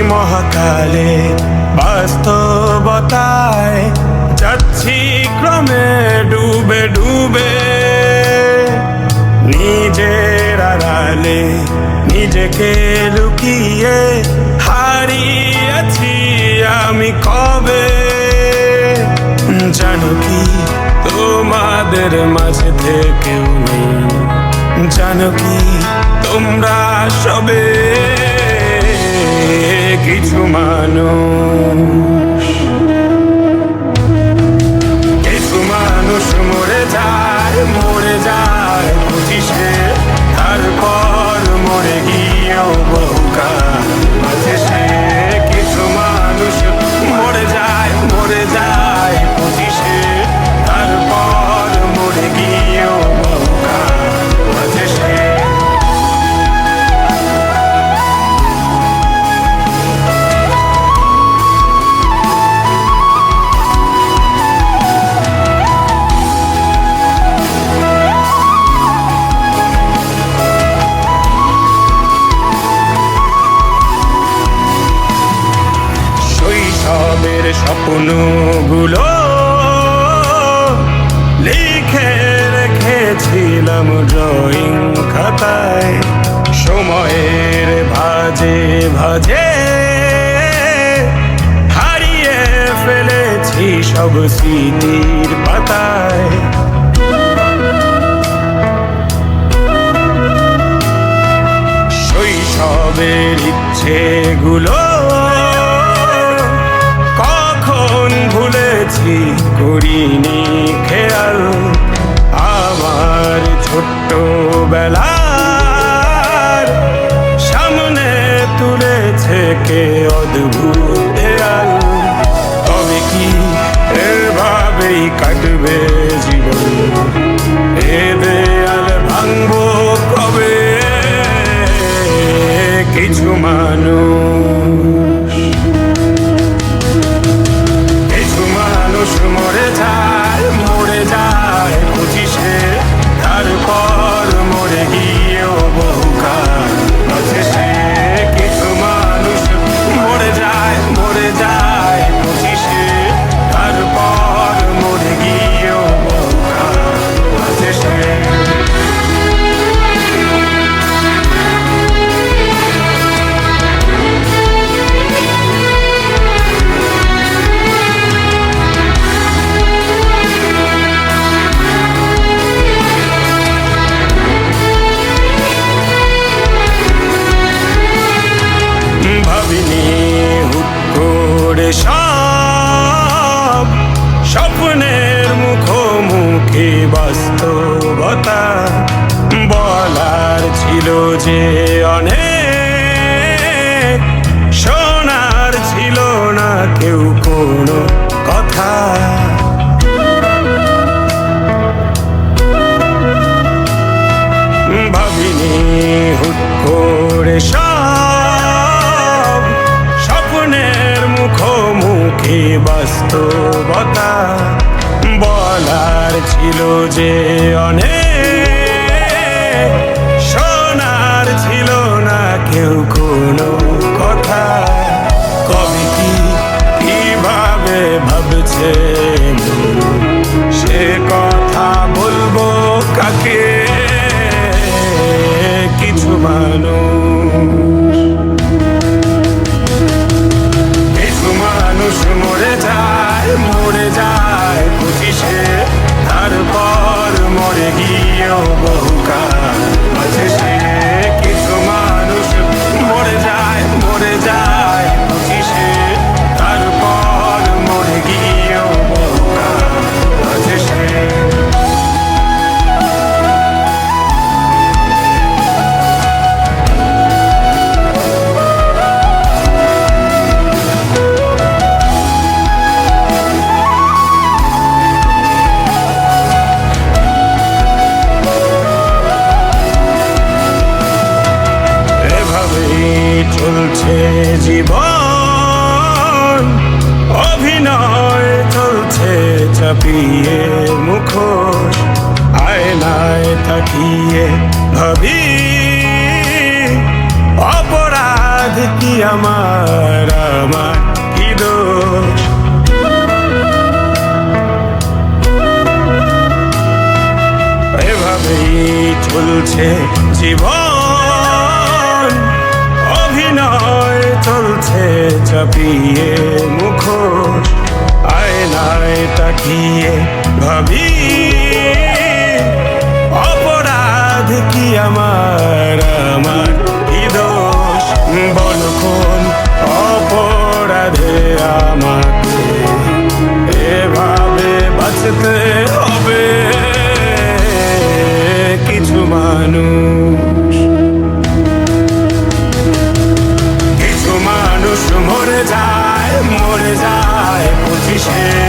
মহাকালে বাস্তবতায় যাচ্ছি ক্রমে ডুবে ডুবে, নিজের আড়ালে নিজেকে লুকিয়ে হারিয়েছি আমি কবে। জানো কি তোমাদের মাঝে থেকেও নেই, জানো কি তোমরা সবে কিছু মানুষ, কিছু মানুষ মরে যায়, মরে যায় বুঝিসে, তারপর মরে গিয়েও বহুকাল আছে সে। কিছু মানুষ মরে যায়, মরে যায় বুঝিসে, তারপর মরে গিয়েও বহুকাল আছে সে। শৈশবের স্বপ্নগুলো লিখে রেখেছিলাম ড্রয়িং খাতায়, সময়ের ভাজে ভাজে হারিয়ে ফেলেছি সব স্মৃতির পাতায়। শৈশবের ইচ্ছেগুলো কখন ভুলেছি করিনি খেয়াল, আমার ছোট্টবেলার সামনে তুলেছে কে অদ্ভুত দেয়াল। তবে কি এভাবেই কাটবে জীবন, এ দেয়াল ভাঙবো কবে? কিছু মানুষ, কিছু মানুষ মরে যায়, মরে যায় বুঝিসে, তারপর মরে গিয়েও বহুকাল আছে সে। কিছু মানুষ মরে যায়, মরে যায় বুঝিসে, তারপর মরে গিয়েও বহুকাল আছে সে। ভাবিনি হুট করে সব স্বপ্নের মুখোমুখি বাস্তবতা, বলার ছিল যে অনেক, শোনার ছিল না কেউ কোনো কথা। ভাবিনি হুট করে সব স্বপ্নের মুখোমুখি বাস্তবতা, বলার ছিল যে অনেক, শোনার ছিল না কেউ কোনো কথা। কবে কি কিভাবে ভাবছে সে কথা বলবো কাকে? কিছু মানুষ, কিছু মানুষ মরে যায়, মরে যায় বুঝিসে, তারপর মরে গিয়ে চলছে জীবন, অভিনয় চলছে চাপিয়ে মুখোশ, আয়নায় তাকিয়ে ভাবি অপরাধ কি আমার কি দোষ। এভাবেই চলছে জীবন, অভিনয় চলছে চাপিয়ে মুখোশ, আয়নায় তাকিয়ে ভাবি অপরাধ কি আমার কি দোষ। বল কোন অপরাধে আমাকে এভাবে বাঁচতে হবে। কিছু মানুষ মরে যায় 25-এ